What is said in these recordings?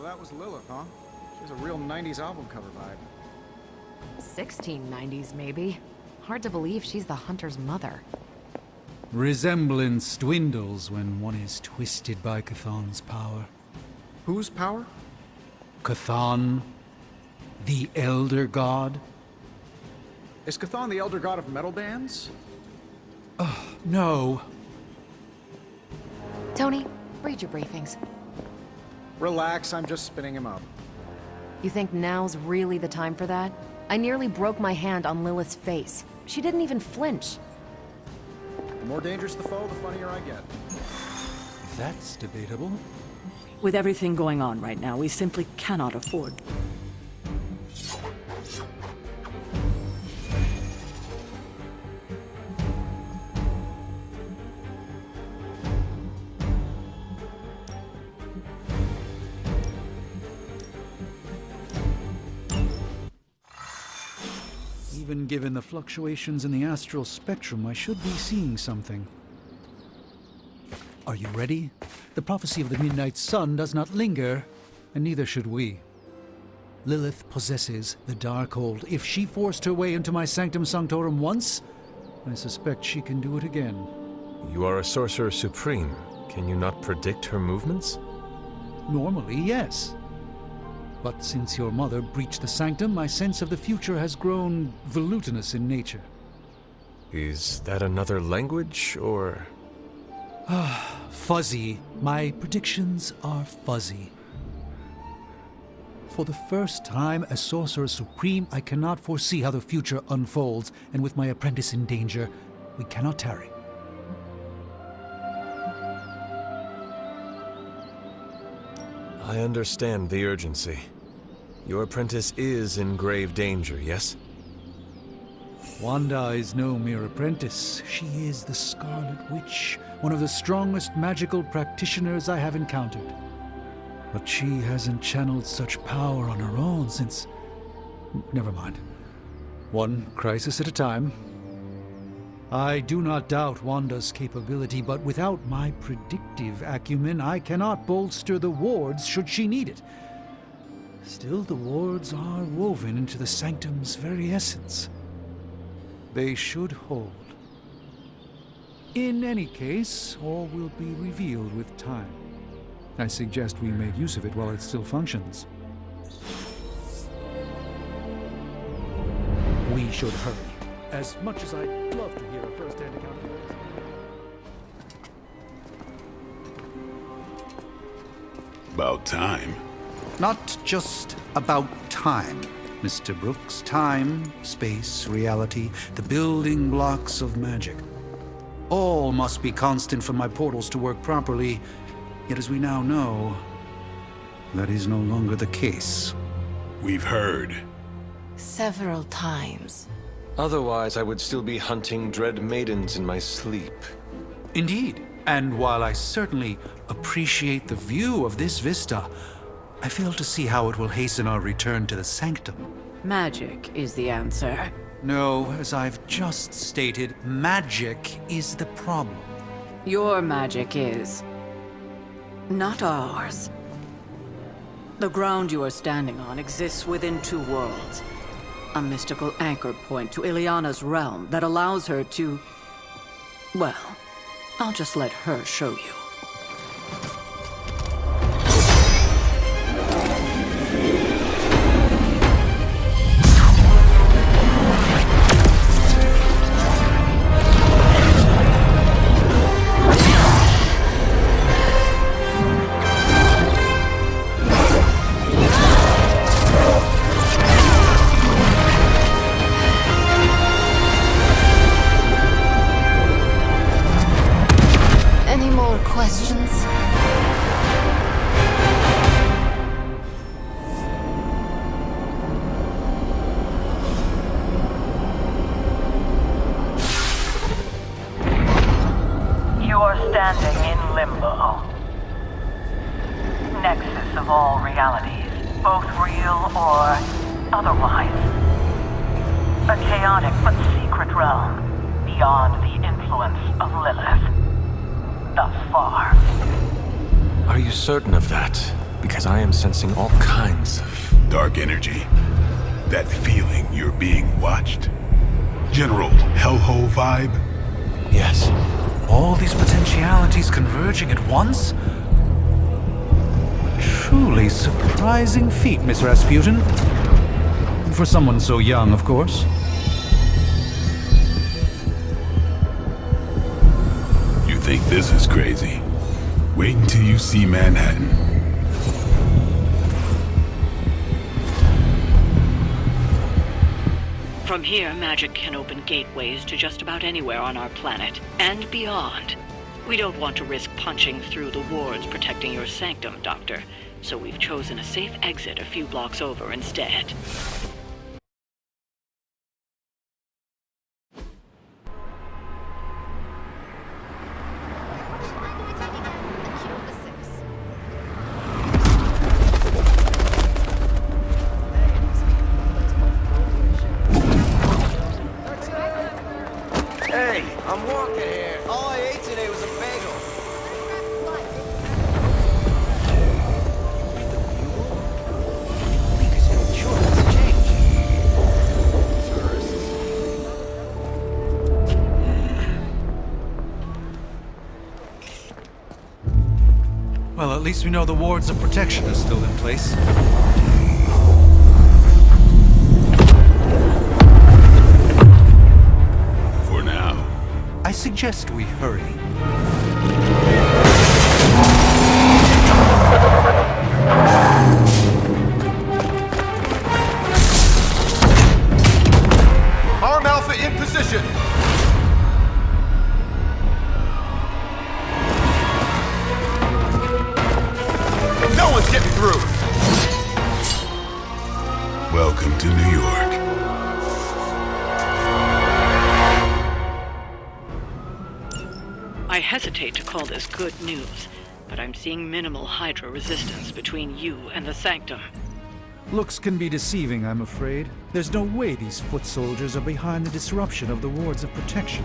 So that was Lilith, huh? She has a real 90s album cover vibe. 1690s, maybe. Hard to believe she's the Hunter's mother. Resemblance dwindles when one is twisted by Cthulhu's power. Whose power? Cthulhu, the Elder God. Is Cthulhu the elder god of metal bands? No. Tony, read your briefings. Relax, I'm just spinning him up. You think now's really the time for that? I nearly broke my hand on Lilith's face. She didn't even flinch. The more dangerous the foe, the funnier I get. That's debatable. With everything going on right now, we simply cannot afford. Even given the fluctuations in the astral spectrum, I should be seeing something. Are you ready? The prophecy of the Midnight Sun does not linger, and neither should we. Lilith possesses the Darkhold. If she forced her way into my Sanctum Symbiotum once, I suspect she can do it again. You are a Sorcerer Supreme. Can you not predict her movements? Normally, yes. But since your mother breached the Sanctum, my sense of the future has grown volutinous in nature. Is that another language, or...? Fuzzy. My predictions are fuzzy. For the first time as Sorcerer Supreme, I cannot foresee how the future unfolds, and with my apprentice in danger, we cannot tarry. I understand the urgency. Your apprentice is in grave danger, yes? Wanda is no mere apprentice. She is the Scarlet Witch, one of the strongest magical practitioners I have encountered. But she hasn't channeled such power on her own since... Never mind. One crisis at a time. I do not doubt Wanda's capability, but without my predictive acumen, I cannot bolster the wards should she need it. Still, the wards are woven into the Sanctum's very essence. They should hold. In any case, all will be revealed with time. I suggest we make use of it while it still functions. We should hurry. As much as I'd love to hear a first-hand account of this. About time. Not just about time, Mr. Brooks. Time, space, reality, the building blocks of magic. All must be constant for my portals to work properly, yet as we now know, that is no longer the case. We've heard. Several times. Otherwise, I would still be hunting dread maidens in my sleep. Indeed, and while I certainly appreciate the view of this vista, I fail to see how it will hasten our return to the Sanctum. Magic is the answer. No, as I've just stated, magic is the problem. Your magic is... not ours. The ground you are standing on exists within two worlds. A mystical anchor point to Ileana's realm that allows her to... well, I'll just let her show you. Questions? You are standing in limbo. Nexus of all realities, both real or otherwise. A chaotic but secret realm, beyond the influence of Lilith. Thus far. Are you certain of that? because I am sensing all kinds of... Dark energy. That feeling you're being watched. General hellhole vibe. Yes. All these potentialities converging at once? Truly surprising feat, Miss Rasputin. For someone so young, of course. You think this is crazy? Wait until you see Manhattan. From here, magic can open gateways to just about anywhere on our planet, and beyond. We don't want to risk punching through the wards protecting your sanctum, Doctor, so we've chosen a safe exit a few blocks over instead. Hey, I'm walking here. All I ate today was a bagel. Well, at least we know the wards of protection are still in place. For now. I suggest we hurry. Arm Alpha in position. No one's getting through. Welcome to New York. I hesitate to call this good news, but I'm seeing minimal Hydra resistance between you and the Sanctum. Looks can be deceiving, I'm afraid. There's no way these foot soldiers are behind the disruption of the wards of protection.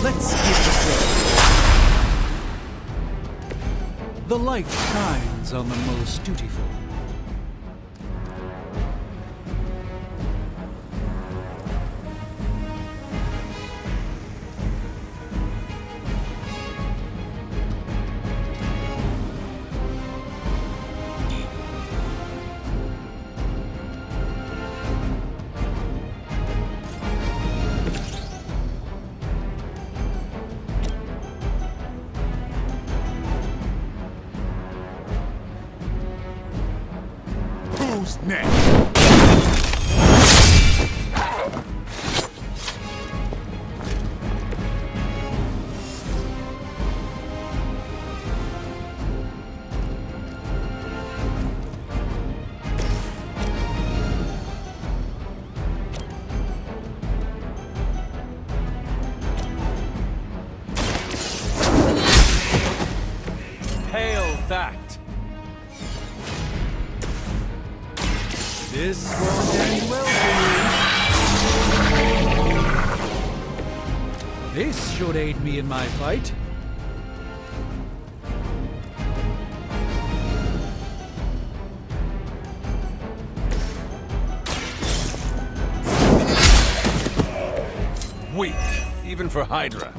Let's give it a go. The light shines on the most dutiful. Who's next? Hail that! This won't end well for you. This should aid me in my fight. Weak, even for Hydra.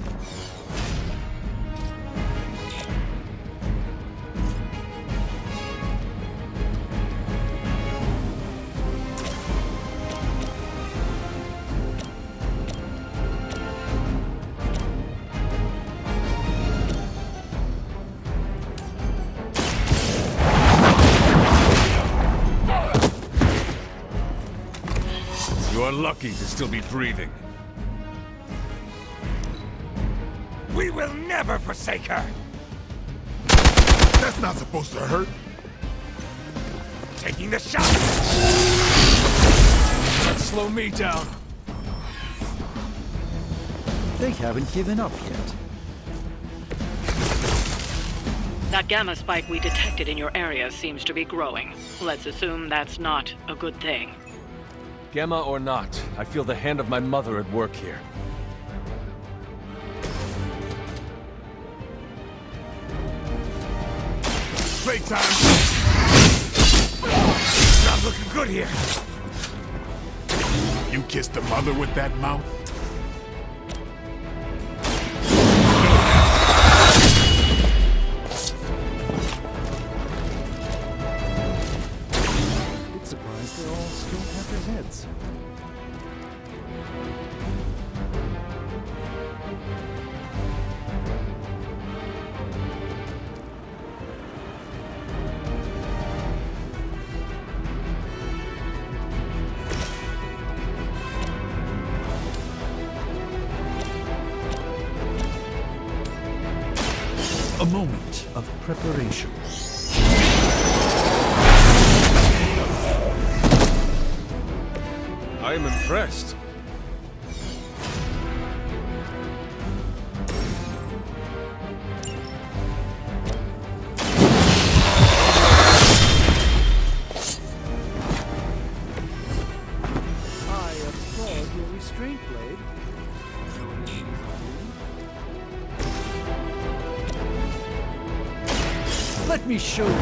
You're lucky to still be breathing. We will never forsake her! That's not supposed to hurt. Taking the shot! Let's slow me down. They haven't given up yet. That gamma spike we detected in your area seems to be growing. Let's assume that's not a good thing. Gamma or not, I feel the hand of my mother at work here. Playtime! Not looking good here. You kissed the mother with that mouth? Bit surprised they all still have their heads. A moment of preparation. I am impressed. I applaud your restraint, Blade. Let me show you.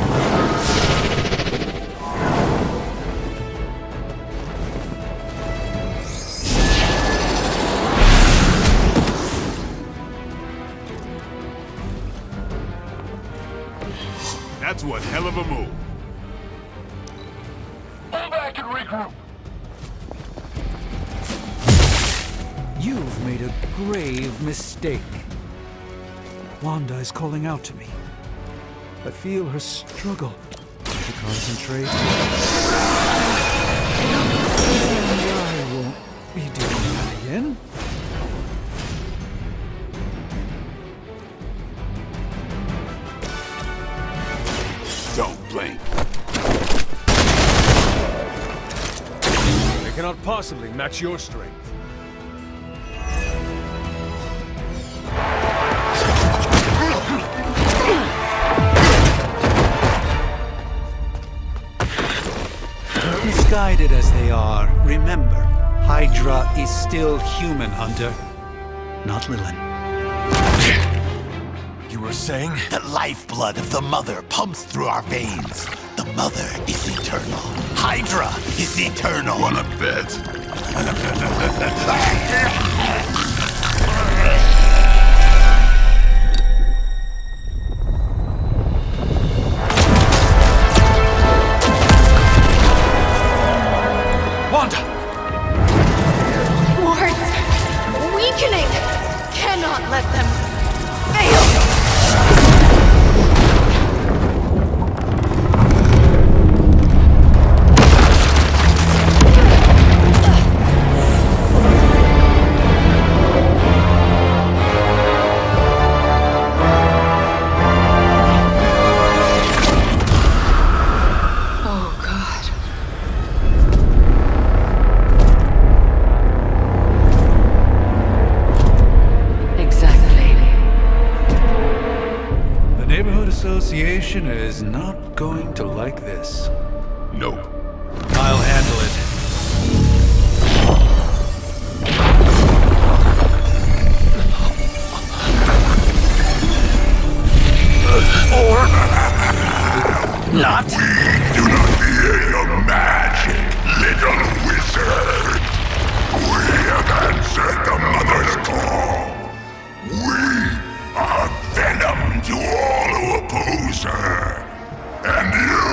That's one hell of a move. Fall back and regroup. You've made a grave mistake. Wanda is calling out to me. I feel her struggle to concentrate. I won't be doing that again. Don't blink. They cannot possibly match your strength. Misguided as they are, remember, Hydra is still human, Hunter. Not Lilin. You were saying? The lifeblood of the Mother pumps through our veins. The Mother is eternal. Hydra is eternal. Wanna bet? Wanda! Wards! Weakening! Cannot let them fail! Association is not going to like this. No. I'll handle it. Or not. We do not fear your magic, little wizard. We have answered the Mother's call. We are venom to all who oppose her. And you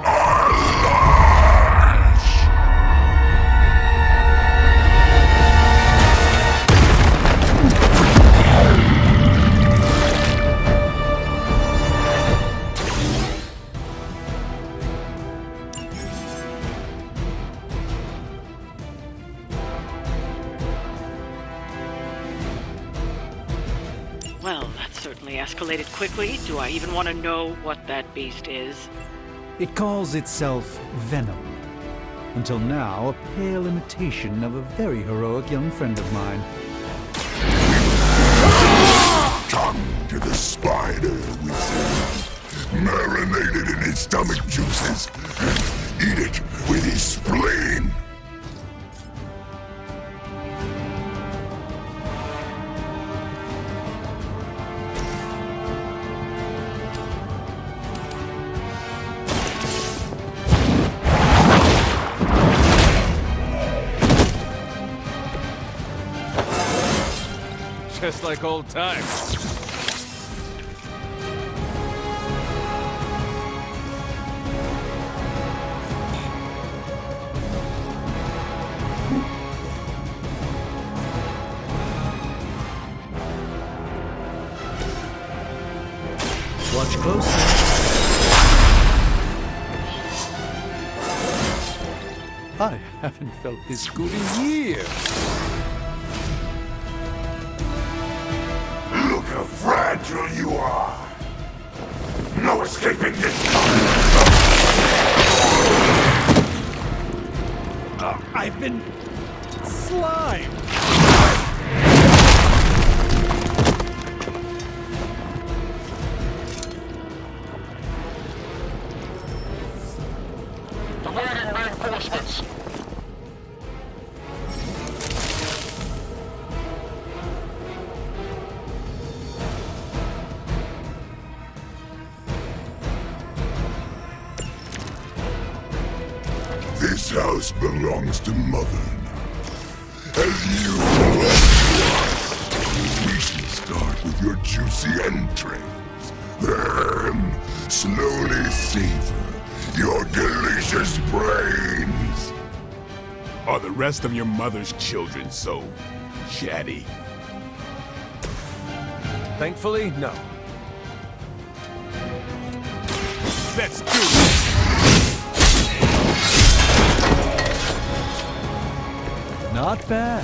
are lost. Well, that certainly escalated quickly. Do I even want to know what that beast is? It calls itself Venom. Until now, a pale imitation of a very heroic young friend of mine. Tongue to the spider, wizard. Marinated in his stomach juices and eat it with his spleen. Just like old times. Watch closely. I haven't felt this good in years. Look how fragile you are. No escaping this time. I've been slimed. Awaiting reinforcements. This house belongs to Mother now. As you belong. We shall start with your juicy entrails, then slowly savor your delicious brains. Are the rest of your mother's children so chatty? Thankfully, no. Let's do it! Not bad.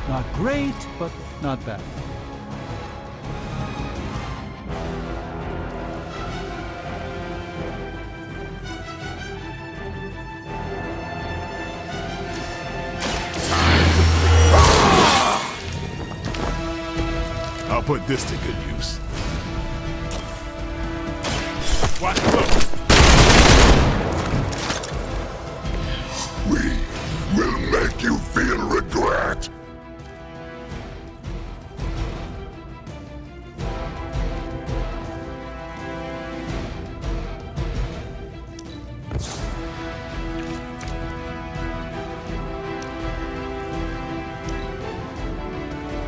Not great, but not bad. I'll put this to good use. Watch close! We will make you feel regret.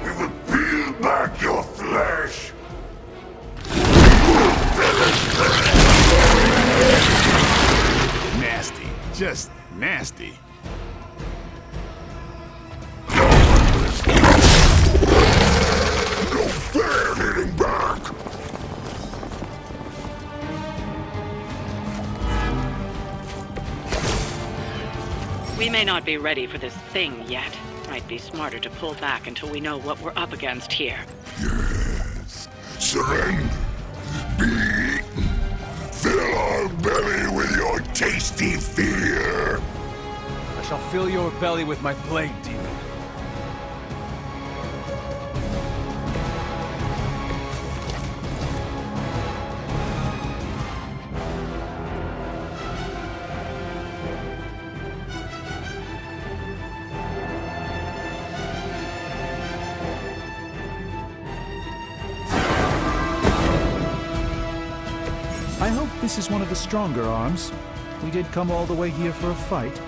We will peel back your flesh. Nasty. Just nasty. No fair hitting back. We may not be ready for this thing yet. Might be smarter to pull back until we know what we're up against here. Yes. Surrender. Be eaten. Fill our belly with your tasty fear. I shall fill your belly with my blade, demon. I hope this is one of the stronger arms. We did come all the way here for a fight.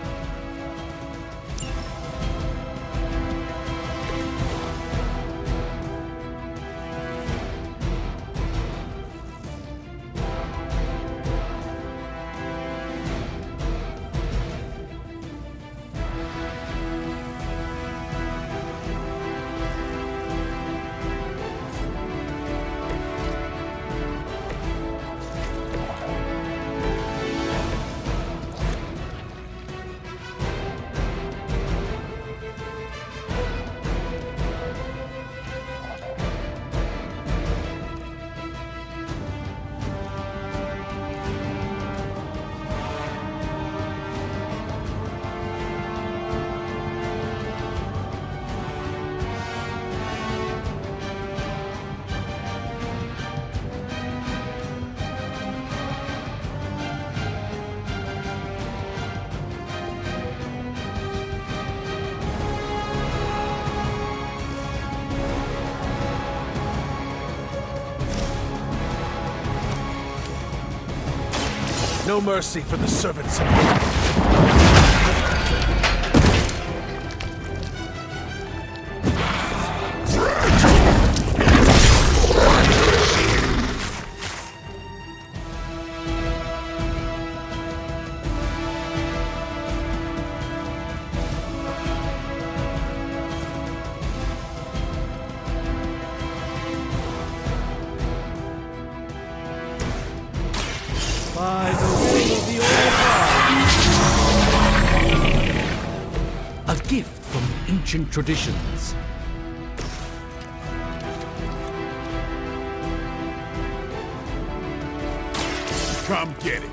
No mercy for the servants of Fragile. the old heart. A gift from ancient traditions. Come get it.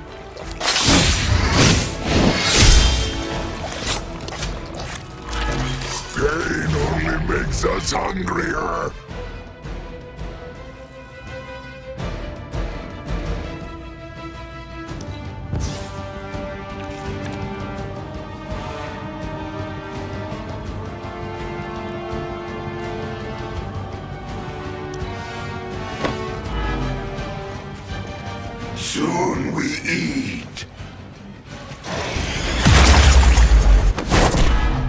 Pain only makes us hungrier. Soon we eat.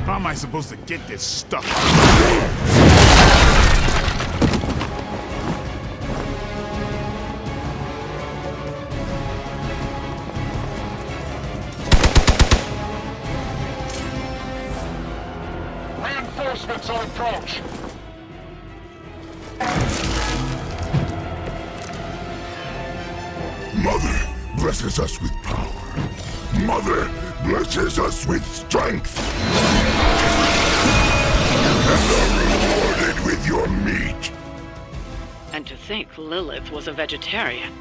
How am I supposed to get this stuff? Reinforcements on approach. Mother blesses us with power. Mother blesses us with strength. And are rewarded with your meat. And to think Lilith was a vegetarian.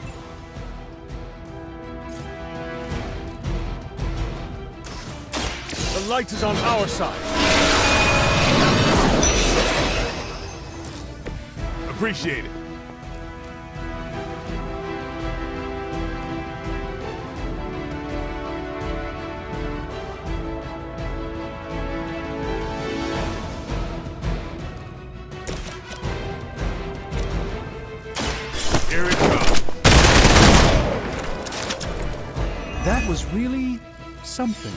The light is on our side. Appreciate it. Here it comes. That was really something.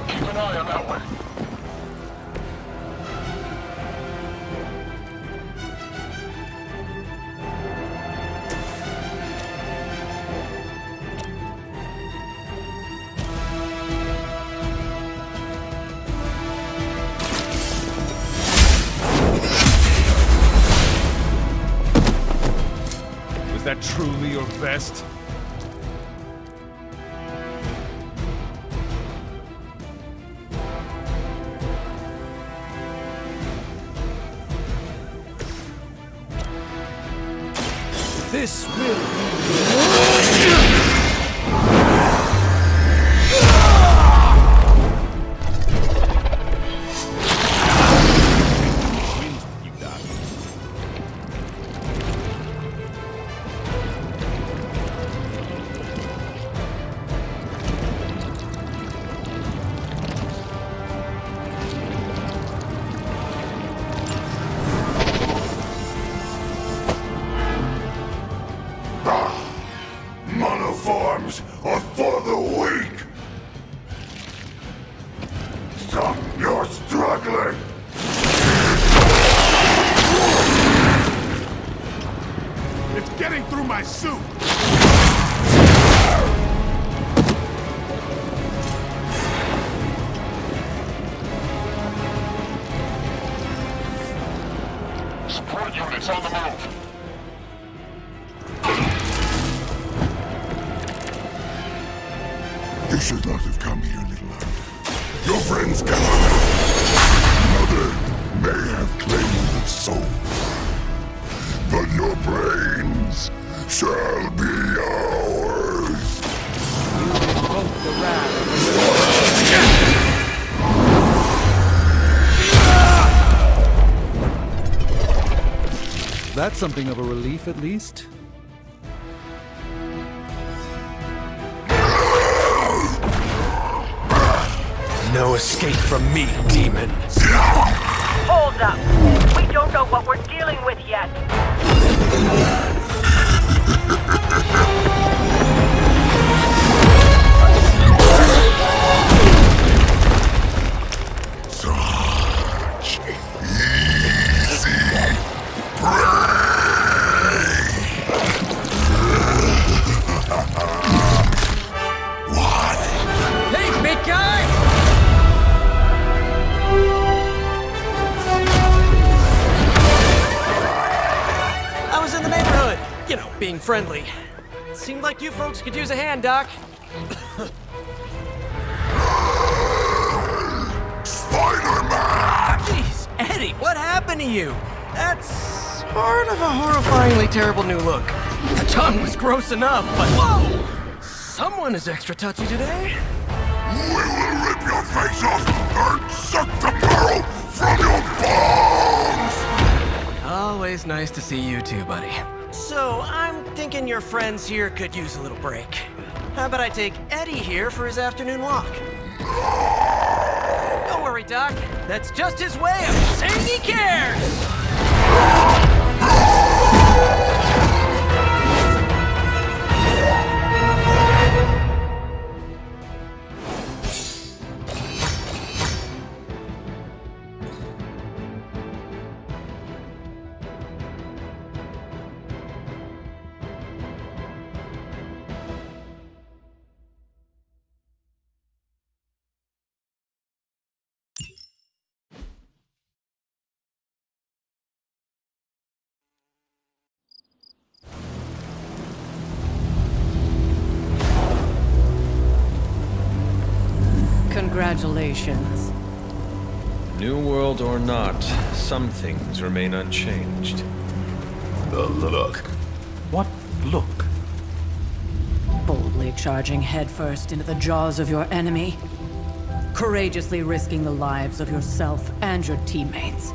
Keep an eye on that one. Was that truly your best? This will You got it. Monoforms are for the weak. Stop your struggling. It's getting through my suit. Support units on the move. You should not have come here, little lad. Your friends cannot. Mother may have claimed the soul, but your brains shall be ours. invoke the wrath. That's something of a relief, at least. No escape from me, demon. Hold up. We don't know what we're dealing with yet. friendly. Seemed like you folks could use a hand, Doc. Spider-Man! Jeez, Eddie, what happened to you? That's sort of a horrifyingly terrible new look. The tongue was gross enough, but whoa! Someone is extra touchy today. We will rip your face off and suck the marrow from your bones! Always nice to see you too, buddy. So, I'm thinking your friends here could use a little break. How about I take Eddie here for his afternoon walk? Don't worry, Doc. That's just his way of saying he cares! Congratulations. New world or not, some things remain unchanged. The look. What look? Boldly charging headfirst into the jaws of your enemy. Courageously risking the lives of yourself and your teammates.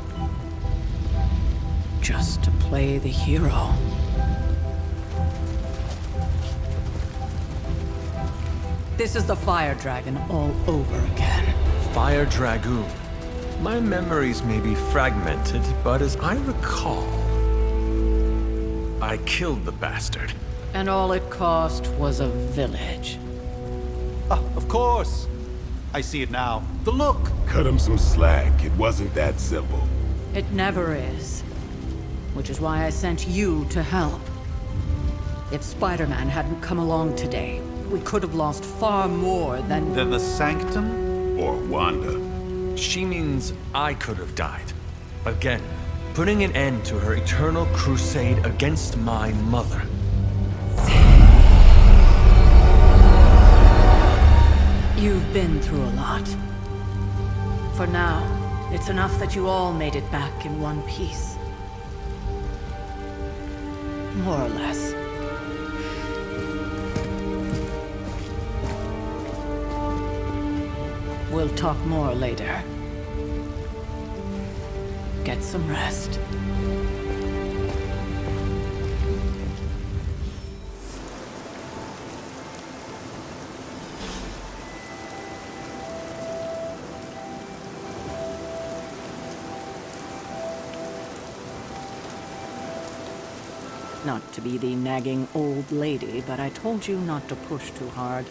Just to play the hero. This is the Fire Dragon all over again. Fire Dragoon. My memories may be fragmented, but as I recall, I killed the bastard. And all it cost was a village. Ah, of course. I see it now. The look. Cut him some slack. It wasn't that simple. It never is. Which is why I sent you to help. If Spider-Man hadn't come along today, we could have lost far more than the Sanctum? Or Wanda. She means I could have died. Again, putting an end to her eternal crusade against my mother. You've been through a lot. For now, it's enough that you all made it back in one piece. More or less. We'll talk more later. Get some rest. Not to be the nagging old lady, but I told you not to push too hard.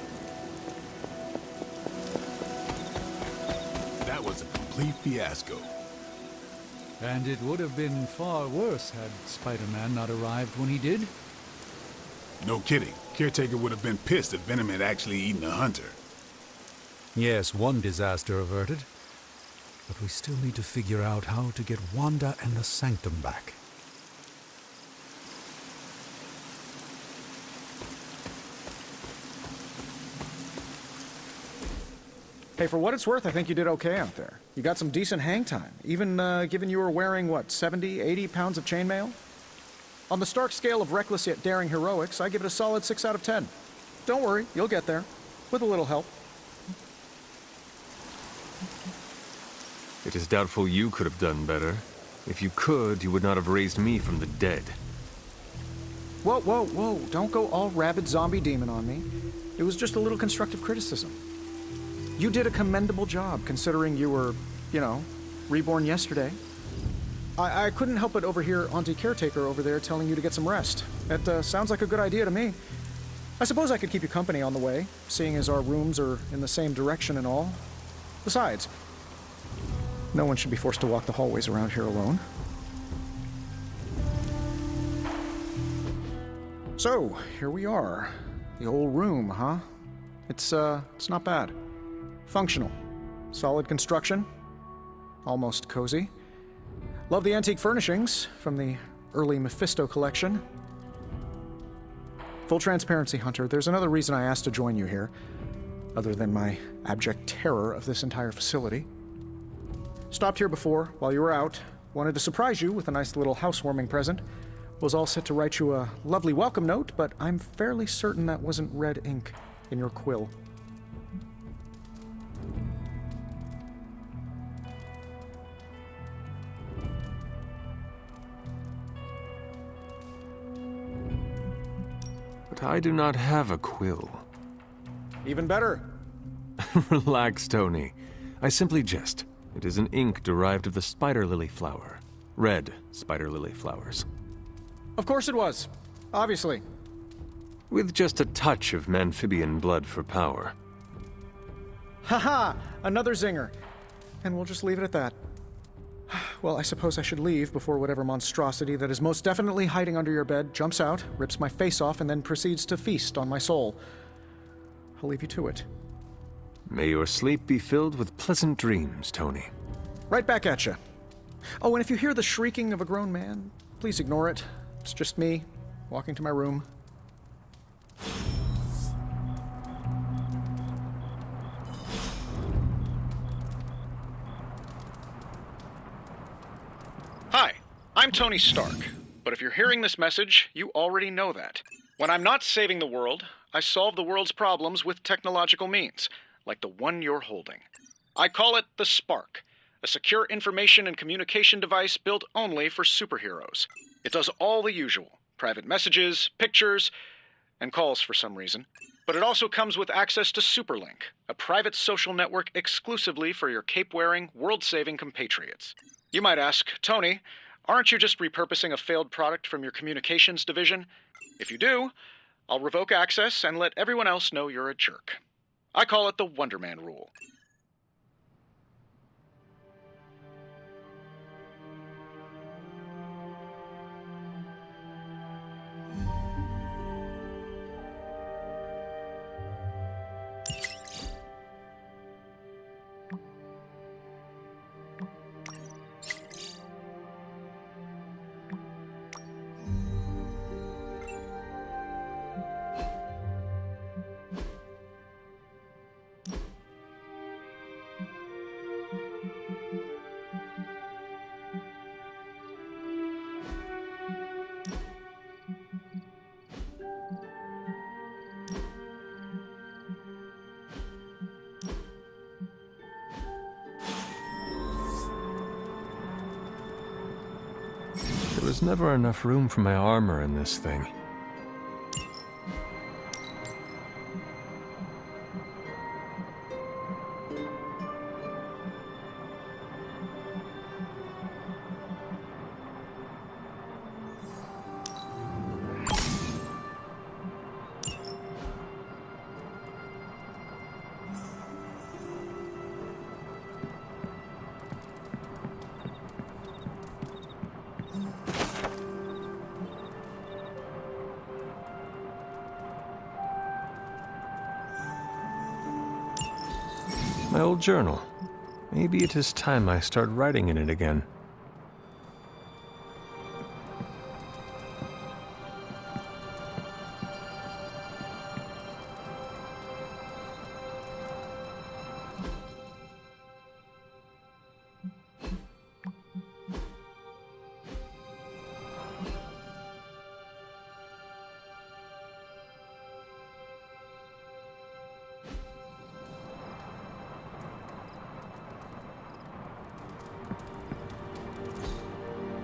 That was a complete fiasco. And it would have been far worse had Spider-Man not arrived when he did. No kidding. Caretaker would have been pissed if Venom had actually eaten a hunter. Yes, one disaster averted. But we still need to figure out how to get Wanda and the Sanctum back. Hey, for what it's worth, I think you did okay out there. You got some decent hang time, even given you were wearing, what, 70, 80 pounds of chainmail? On the Stark scale of reckless yet daring heroics, I give it a solid 6 out of 10. Don't worry, you'll get there. With a little help. It is doubtful you could have done better. If you could, you would not have raised me from the dead. Whoa, whoa, whoa. Don't go all rabid zombie demon on me. It was just a little constructive criticism. You did a commendable job, considering you were, you know, reborn yesterday. I couldn't help but overhear Auntie Caretaker over there telling you to get some rest. It sounds like a good idea to me. I suppose I could keep you company on the way, seeing as our rooms are in the same direction and all. Besides, no one should be forced to walk the hallways around here alone. So, here we are. The old room, huh? It's not bad. Functional. Solid construction. Almost cozy. Love the antique furnishings from the early Mephisto collection. Full transparency, Hunter, there's another reason I asked to join you here, other than my abject terror of this entire facility. Stopped here before, while you were out. Wanted to surprise you with a nice little housewarming present. Was all set to write you a lovely welcome note, but I'm fairly certain that wasn't red ink in your quill. But I do not have a quill. Even better. Relax, Tony. I simply jest. It is an ink derived of the spider lily flower. Red spider lily flowers. Of course it was. Obviously. With just a touch of amphibian blood for power. Haha! Another zinger. And we'll just leave it at that. Well, I suppose I should leave before whatever monstrosity that is most definitely hiding under your bed jumps out, rips my face off, and then proceeds to feast on my soul. I'll leave you to it. May your sleep be filled with pleasant dreams, Tony. Right back at you. Oh, and if you hear the shrieking of a grown man, please ignore it. It's just me, walking to my room. Hi, I'm Tony Stark, but if you're hearing this message, you already know that. When I'm not saving the world, I solve the world's problems with technological means, like the one you're holding. I call it the Spark, a secure information and communication device built only for superheroes. It does all the usual, private messages, pictures, and calls for some reason. But it also comes with access to Superlink, a private social network exclusively for your cape-wearing, world-saving compatriots. You might ask, Tony, aren't you just repurposing a failed product from your communications division? If you do, I'll revoke access and let everyone else know you're a jerk. I call it the Wonder Man rule. There was never enough room for my armor in this thing. My old journal. Maybe it is time I start writing in it again.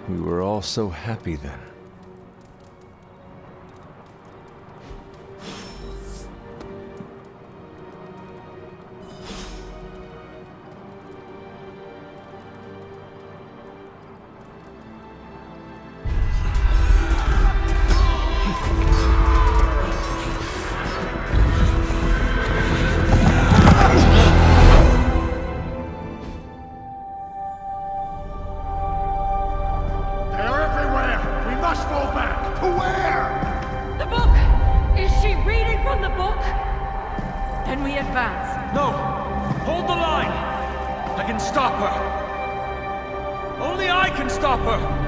We were all so happy then. Stop her!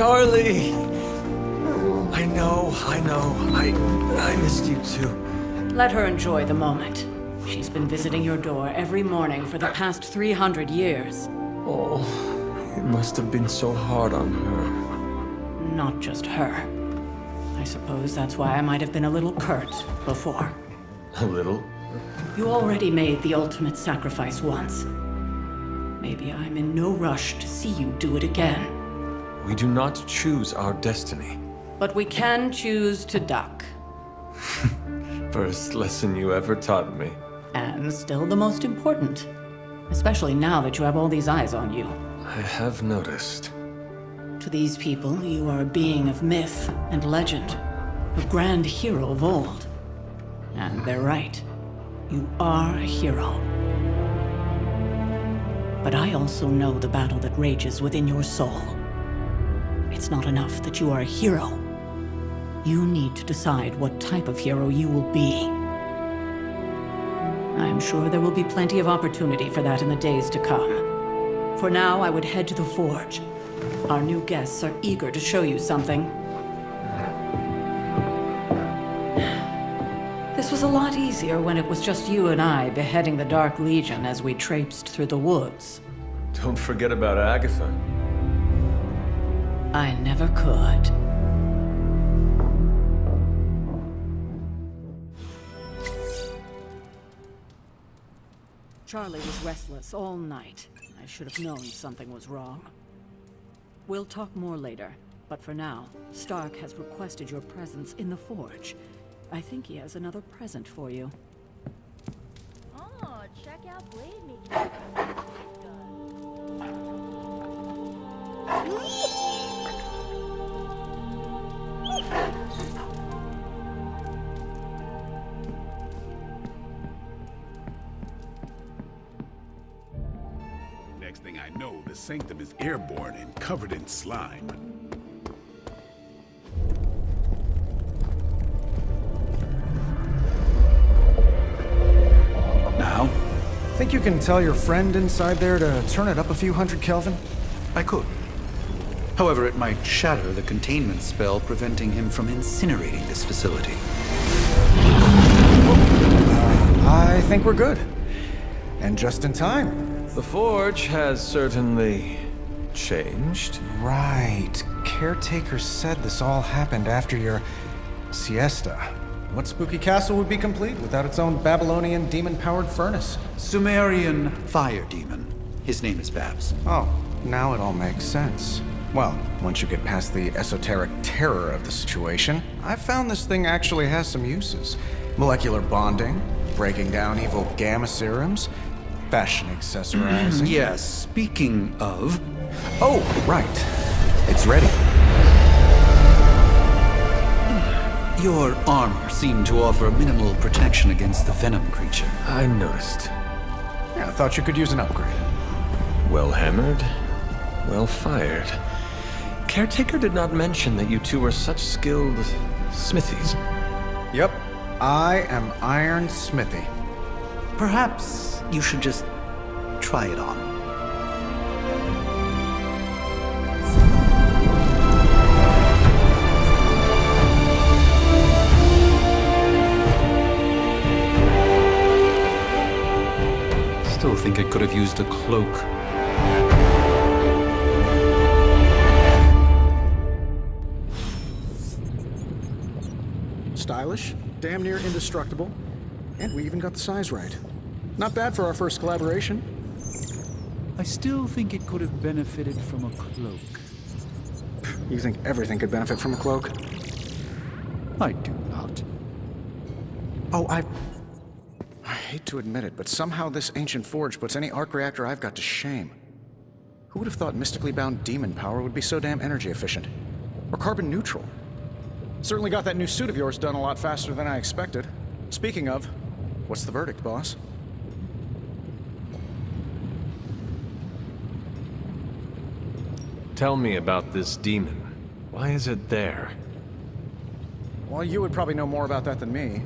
Charlie! I know. I missed you too. Let her enjoy the moment. She's been visiting your door every morning for the past 300 years. Oh, it must have been so hard on her. Not just her. I suppose that's why I might have been a little curt before. A little? You already made the ultimate sacrifice once. Maybe I'm in no rush to see you do it again. We do not choose our destiny. But we can choose to duck. First lesson you ever taught me. And still the most important. Especially now that you have all these eyes on you. I have noticed. To these people, you are a being of myth and legend. A grand hero of old. And they're right. You are a hero. But I also know the battle that rages within your soul. It's not enough that you are a hero. You need to decide what type of hero you will be. I'm sure there will be plenty of opportunity for that in the days to come. For now, I would head to the Forge. Our new guests are eager to show you something. This was a lot easier when it was just you and I beheading the Dark Legion as we traipsed through the woods. Don't forget about Agatha. I never could. Charlie was restless all night. I should have known something was wrong. We'll talk more later, but for now, Stark has requested your presence in the Forge. I think he has another present for you. Oh, check out blade making. Next thing I know, the Sanctum is airborne and covered in slime. Now? Think you can tell your friend inside there to turn it up a few hundred Kelvin? I could. However, it might shatter the containment spell preventing him from incinerating this facility. I think we're good. And just in time. The Forge has certainly changed. Right. Caretaker said this all happened after your siesta. What spooky castle would be complete without its own Babylonian demon-powered furnace? Sumerian fire demon. His name is Babs. Oh, now it all makes sense. Well, once you get past the esoteric terror of the situation, I've found this thing actually has some uses. Molecular bonding, breaking down evil gamma serums, fashion accessorizing. Yes, speaking of... Oh, right. It's ready. Your armor seemed to offer minimal protection against the venom creature. I noticed. Yeah, I thought you could use an upgrade. Well hammered, well fired. Caretaker did not mention that you two were such skilled smithies. Yep, I am Iron Smithy. Perhaps you should just try it on. Still think I could have used a cloak. Stylish, damn near indestructible, and we even got the size right. Not bad for our first collaboration. I still think it could have benefited from a cloak. You think everything could benefit from a cloak? I do not. Oh, I hate to admit it, but somehow this ancient forge puts any arc reactor I've got to shame. Who would have thought mystically bound demon power would be so damn energy efficient? Or carbon neutral? Certainly got that new suit of yours done a lot faster than I expected. Speaking of, what's the verdict, boss? Tell me about this demon. Why is it there? Well, you would probably know more about that than me.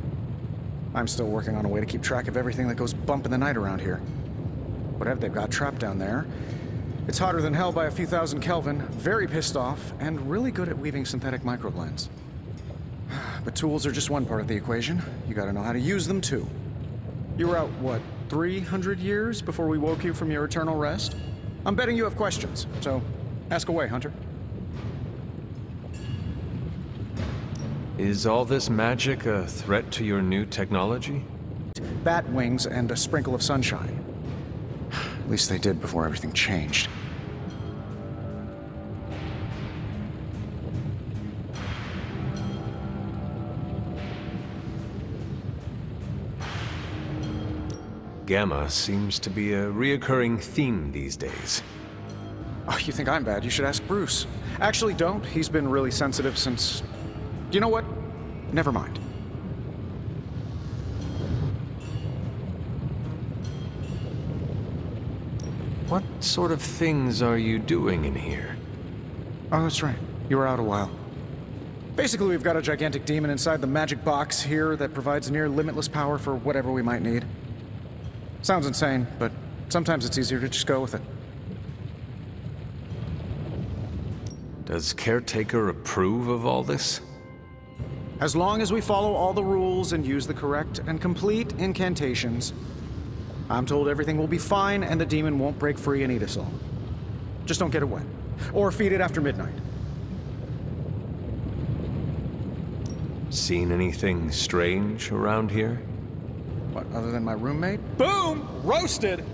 I'm still working on a way to keep track of everything that goes bump in the night around here. Whatever they've got trapped down there, It's hotter than hell by a few thousand Kelvin, very pissed off, and really good at weaving synthetic microblends. But tools are just one part of the equation. You gotta know how to use them too. You were out, what, 300 years before we woke you from your eternal rest? I'm betting you have questions, so ask away, Hunter. Is all this magic a threat to your new technology? Bat wings and a sprinkle of sunshine. At least they did before everything changed. Gamma seems to be a reoccurring theme these days. Oh, you think I'm bad? You should ask Bruce. Actually, don't. He's been really sensitive since... You know what? Never mind. What sort of things are you doing in here? Oh, that's right. You were out a while. Basically, we've got a gigantic demon inside the magic box here that provides near limitless power for whatever we might need. Sounds insane, but sometimes it's easier to just go with it. Does Caretaker approve of all this? As long as we follow all the rules and use the correct and complete incantations, I'm told everything will be fine and the demon won't break free and eat us all. Just don't get it wet. Or feed it after midnight. Seen anything strange around here? What, other than my roommate? Boom! Roasted!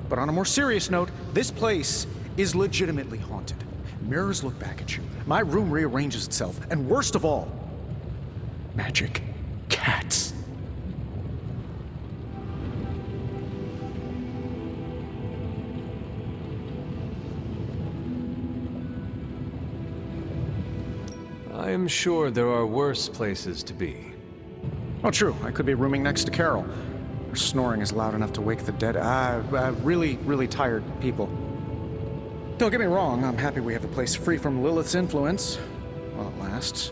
But on a more serious note, this place is legitimately haunted. Mirrors look back at you. My room rearranges itself. And worst of all, magic cats. I am sure there are worse places to be. Oh, true. I could be rooming next to Carol. Her snoring is loud enough to wake the dead. Really, really tired people. Don't get me wrong, I'm happy we have a place free from Lilith's influence. While it lasts.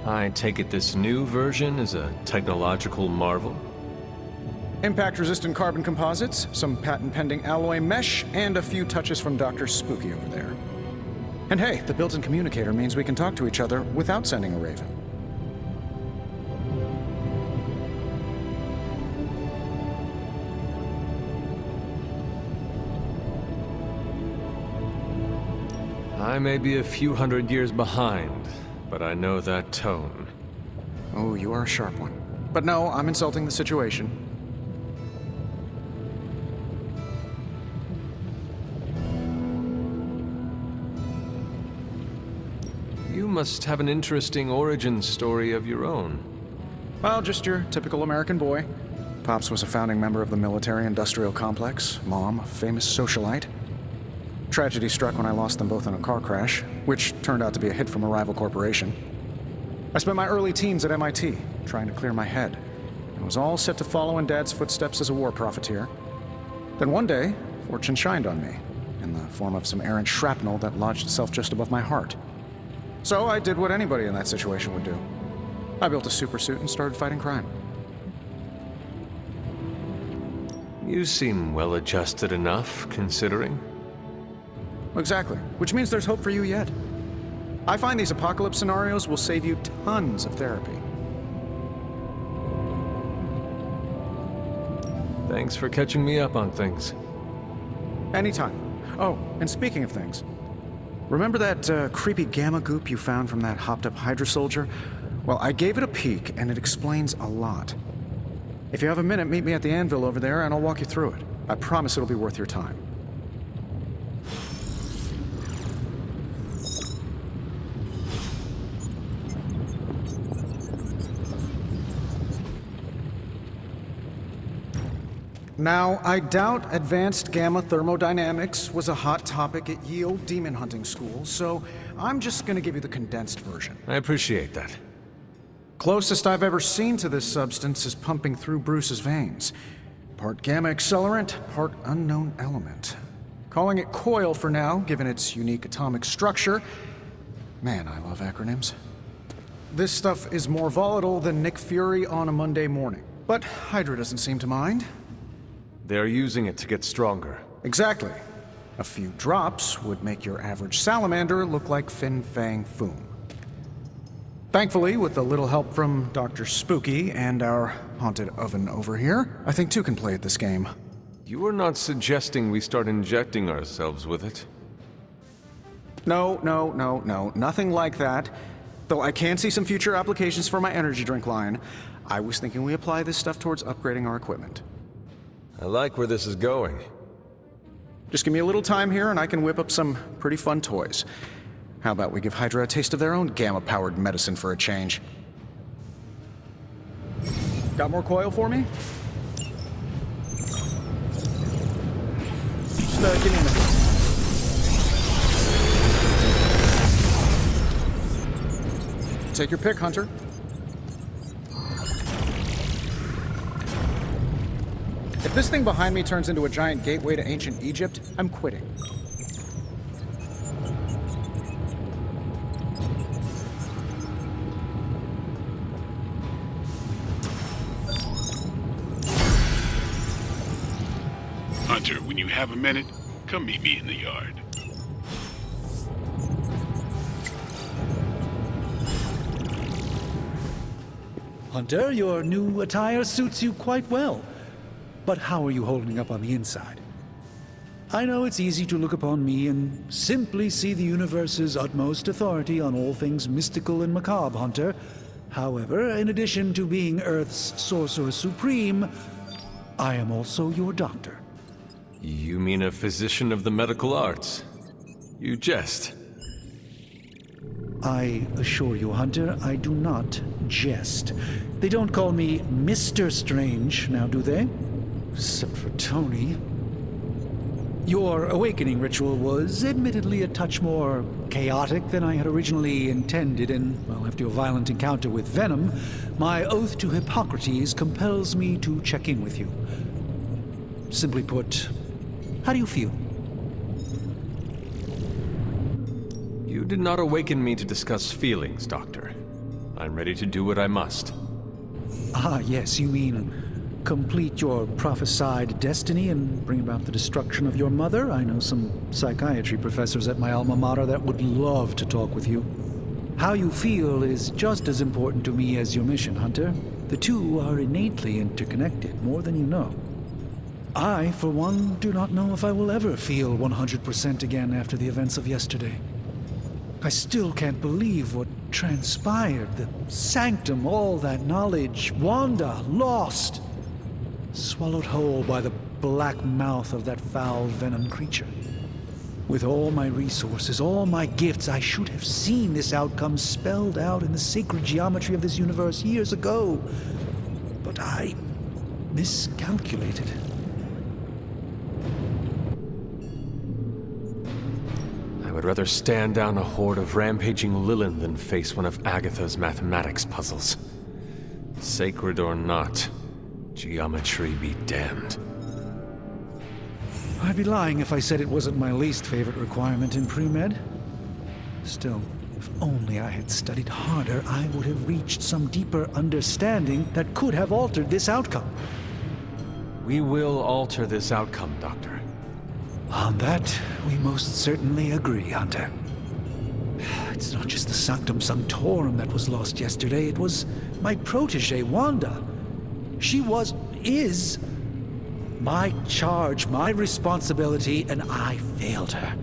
I take it this new version is a technological marvel? Impact-resistant carbon composites, some patent-pending alloy mesh, and a few touches from Dr. Spooky over there. And hey, the built-in communicator means we can talk to each other without sending a raven. I may be a few hundred years behind, but I know that tone. Oh, you are a sharp one. But no, I'm insulting the situation. You must have an interesting origin story of your own. Well, just your typical American boy. Pops was a founding member of the military-industrial complex. Mom, a famous socialite. Tragedy struck when I lost them both in a car crash, which turned out to be a hit from a rival corporation. I spent my early teens at MIT, trying to clear my head, and was all set to follow in Dad's footsteps as a war profiteer. Then one day, fortune shined on me, in the form of some errant shrapnel that lodged itself just above my heart. So I did what anybody in that situation would do. I built a supersuit and started fighting crime. You seem well-adjusted enough, considering. Exactly, which means there's hope for you yet. I find these apocalypse scenarios will save you tons of therapy. Thanks for catching me up on things. Anytime. Oh, and speaking of things, remember that creepy gamma goop you found from that hopped-up Hydra soldier? Well, I gave it a peek, and it explains a lot. If you have a minute, meet me at the anvil over there, and I'll walk you through it. I promise it'll be worth your time. Now, I doubt advanced gamma thermodynamics was a hot topic at ye olde demon hunting school, so I'm just gonna give you the condensed version. I appreciate that. Closest I've ever seen to this substance is pumping through Bruce's veins. Part gamma accelerant, part unknown element. Calling it coil for now, given its unique atomic structure. Man, I love acronyms. This stuff is more volatile than Nick Fury on a Monday morning. But Hydra doesn't seem to mind. They're using it to get stronger. Exactly. A few drops would make your average salamander look like Fin Fang Foom. Thankfully, with a little help from Dr. Spooky and our haunted oven over here, I think two can play at this game. You are not suggesting we start injecting ourselves with it? No, nothing like that. Though I can see some future applications for my energy drink line. I was thinking we apply this stuff towards upgrading our equipment. I like where this is going. Just give me a little time here and I can whip up some pretty fun toys. How about we give Hydra a taste of their own gamma-powered medicine for a change? Got more coil for me? Just give me a minute. Take your pick, Hunter. If this thing behind me turns into a giant gateway to ancient Egypt, I'm quitting. Hunter, when you have a minute, come meet me in the yard. Hunter, your new attire suits you quite well. But how are you holding up on the inside? I know it's easy to look upon me and simply see the universe's utmost authority on all things mystical and macabre, Hunter. However, in addition to being Earth's Sorcerer Supreme, I am also your doctor. You mean a physician of the medical arts? You jest. I assure you, Hunter, I do not jest. They don't call me Mr. Strange, now do they? Except for Tony. Your awakening ritual was admittedly a touch more chaotic than I had originally intended, and, well, after your violent encounter with Venom, my oath to Hippocrates compels me to check in with you. Simply put, how do you feel? You did not awaken me to discuss feelings, Doctor. I'm ready to do what I must. Ah, yes, you mean complete your prophesied destiny and bring about the destruction of your mother? I know some psychiatry professors at my alma mater that would love to talk with you. How you feel is just as important to me as your mission, Hunter. The two are innately interconnected, more than you know. I, for one, do not know if I will ever feel 100% again after the events of yesterday. I still can't believe what transpired. The Sanctum, all that knowledge, Wanda, lost. Swallowed whole by the black mouth of that foul venom creature. With all my resources, all my gifts, I should have seen this outcome spelled out in the sacred geometry of this universe years ago. But I miscalculated. I would rather stand down a horde of rampaging Lilin than face one of Agatha's mathematics puzzles. Sacred or not, geometry be damned. I'd be lying if I said it wasn't my least favorite requirement in pre-med. Still, if only I had studied harder, I would have reached some deeper understanding that could have altered this outcome. We will alter this outcome, Doctor. On that, we most certainly agree, Hunter. It's not just the Sanctum Symbiotum that was lost yesterday, it was my protege, Wanda. She is my charge, my responsibility, and I failed her.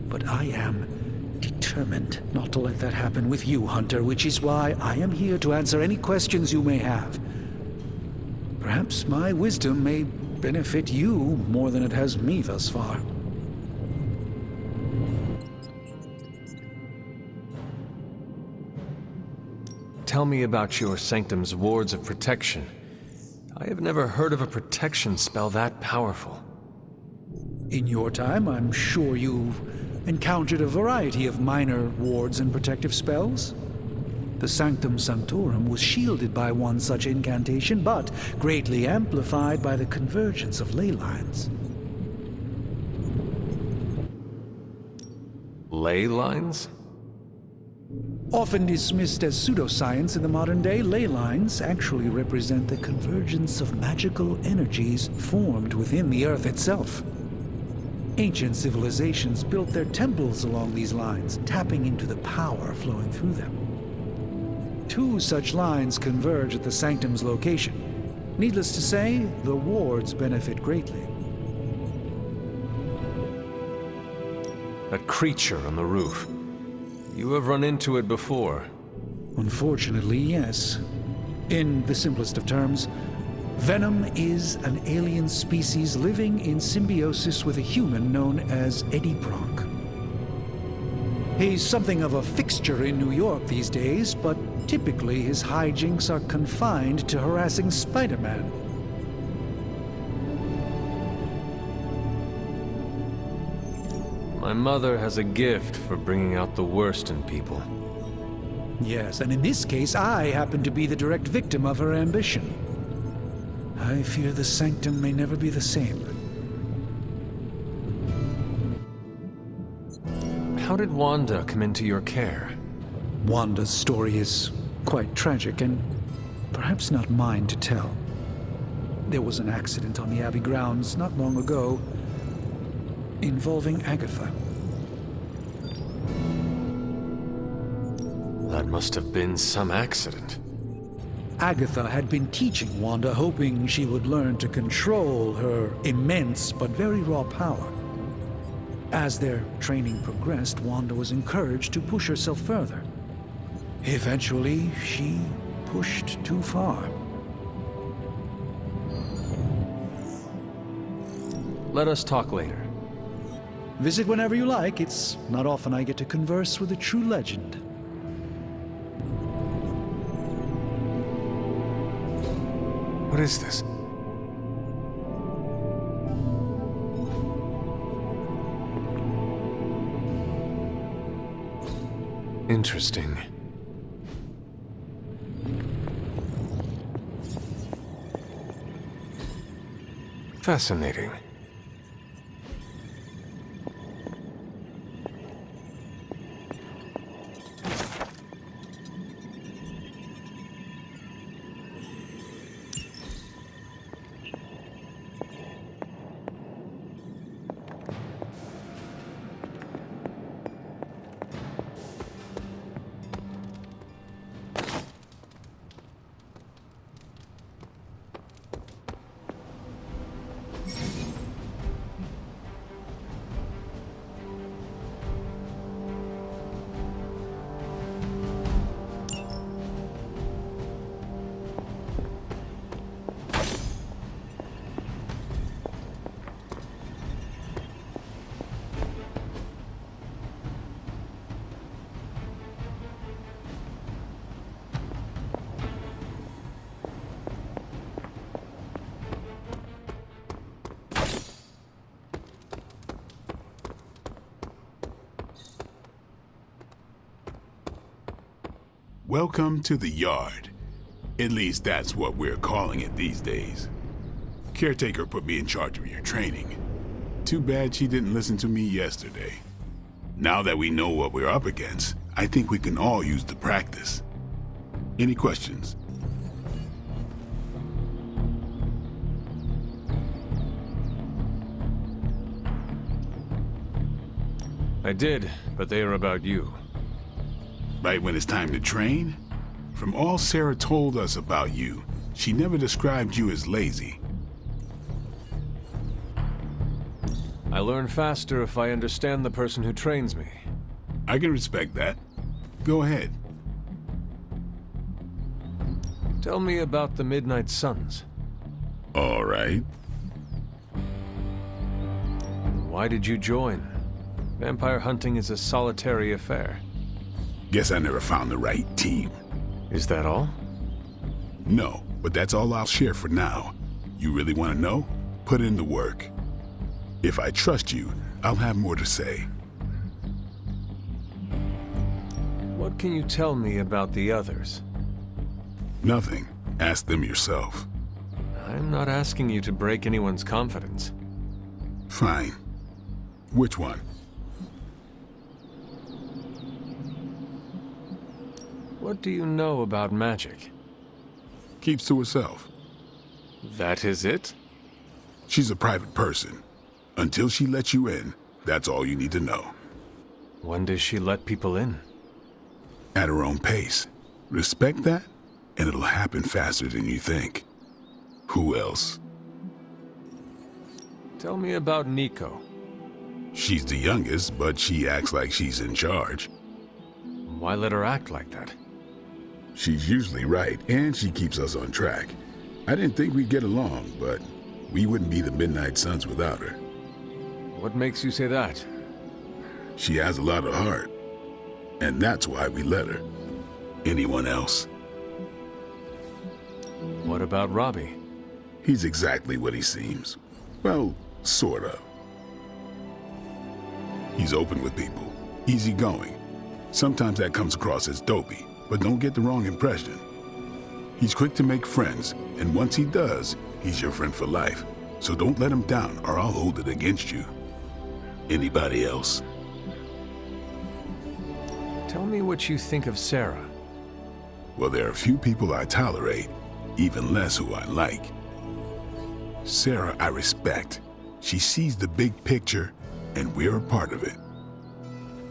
But I am determined not to let that happen with you, Hunter, which is why I am here to answer any questions you may have. Perhaps my wisdom may benefit you more than it has me thus far. Tell me about your Sanctum's wards of protection. I have never heard of a protection spell that powerful. In your time, I'm sure you've encountered a variety of minor wards and protective spells. The Sanctum Symbiotum was shielded by one such incantation, but greatly amplified by the convergence of ley lines. Ley lines? Often dismissed as pseudoscience in the modern day, ley lines actually represent the convergence of magical energies formed within the Earth itself. Ancient civilizations built their temples along these lines, tapping into the power flowing through them. 2 such lines converge at the Sanctum's location. Needless to say, the wards benefit greatly. That creature on the roof. You have run into it before. Unfortunately, yes. In the simplest of terms, Venom is an alien species living in symbiosis with a human known as Eddie Brock. He's something of a fixture in New York these days, but typically his hijinks are confined to harassing Spider-Man. My mother has a gift for bringing out the worst in people. Yes, and in this case, I happen to be the direct victim of her ambition. I fear the Sanctum may never be the same. How did Wanda come into your care? Wanda's story is quite tragic, and perhaps not mine to tell. There was an accident on the Abbey grounds not long ago, involving Agatha. That must have been some accident. Agatha had been teaching Wanda, hoping she would learn to control her immense but very raw power. As their training progressed, Wanda was encouraged to push herself further. Eventually, she pushed too far. Let us talk later. Visit whenever you like. It's not often I get to converse with a true legend. What is this? Interesting. Fascinating. Welcome to the yard. At least that's what we're calling it these days. Caretaker put me in charge of your training. Too bad she didn't listen to me yesterday. Now that we know what we're up against, I think we can all use the practice. Any questions? I did, but they are about you. Right when it's time to train? From all Sarah told us about you, she never described you as lazy. I learn faster if I understand the person who trains me. I can respect that. Go ahead. Tell me about the Midnight Suns. All right. Why did you join? Vampire hunting is a solitary affair. Guess I never found the right team. Is that all? No, but that's all I'll share for now. You really want to know? Put in the work. If I trust you, I'll have more to say. What can you tell me about the others? Nothing. Ask them yourself. I'm not asking you to break anyone's confidence. Fine. Which one? What do you know about magic? Keeps to herself. That is it? She's a private person. Until she lets you in, that's all you need to know. When does she let people in? At her own pace. Respect that, and it'll happen faster than you think. Who else? Tell me about Nico. She's the youngest, but she acts like she's in charge. Why let her act like that? She's usually right, and she keeps us on track. I didn't think we'd get along, but we wouldn't be the Midnight Suns without her. What makes you say that? She has a lot of heart, and that's why we let her. Anyone else? What about Robbie? He's exactly what he seems. Well, sort of. He's open with people, easygoing. Sometimes that comes across as dopey, but don't get the wrong impression. He's quick to make friends, and once he does, he's your friend for life. So don't let him down, or I'll hold it against you. Anybody else? Tell me what you think of Sarah. Well, there are few people I tolerate, even less who I like. Sarah, I respect. She sees the big picture, and we're a part of it.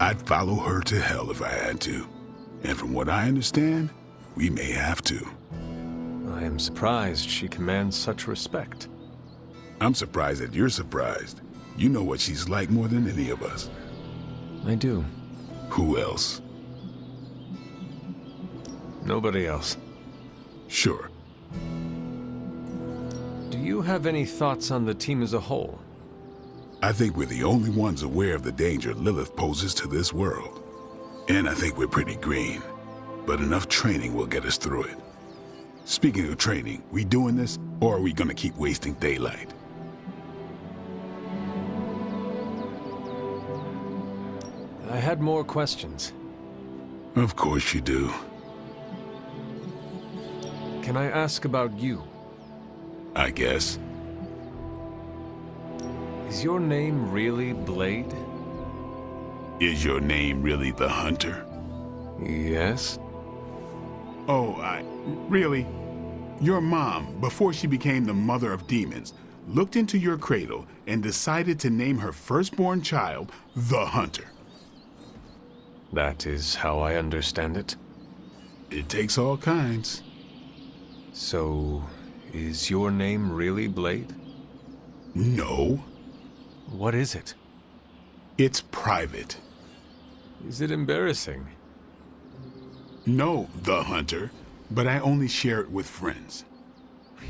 I'd follow her to hell if I had to. And from what I understand, we may have to. I am surprised she commands such respect. I'm surprised that you're surprised. You know what she's like more than any of us. I do. Who else? Nobody else. Sure. Do you have any thoughts on the team as a whole? I think we're the only ones aware of the danger Lilith poses to this world. And I think we're pretty green. But enough training will get us through it. Speaking of training, we doing this, or are we gonna keep wasting daylight? I had more questions. Of course you do. Can I ask about you? I guess. Is your name really Blade? Is your name really the Hunter? Yes. Oh, really? Your mom, before she became the mother of demons, looked into your cradle and decided to name her firstborn child the Hunter. That is how I understand it. It takes all kinds. So, is your name really Blade? No. What is it? It's private. Is it embarrassing? No, the Hunter, but I only share it with friends.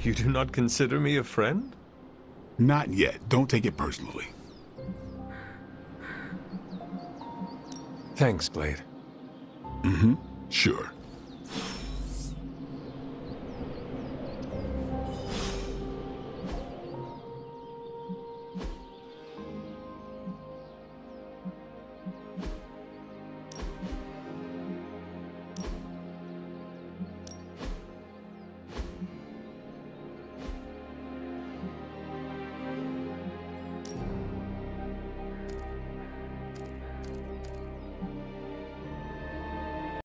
You do not consider me a friend? Not yet. Don't take it personally. Thanks, Blade. Mm-hmm. Sure.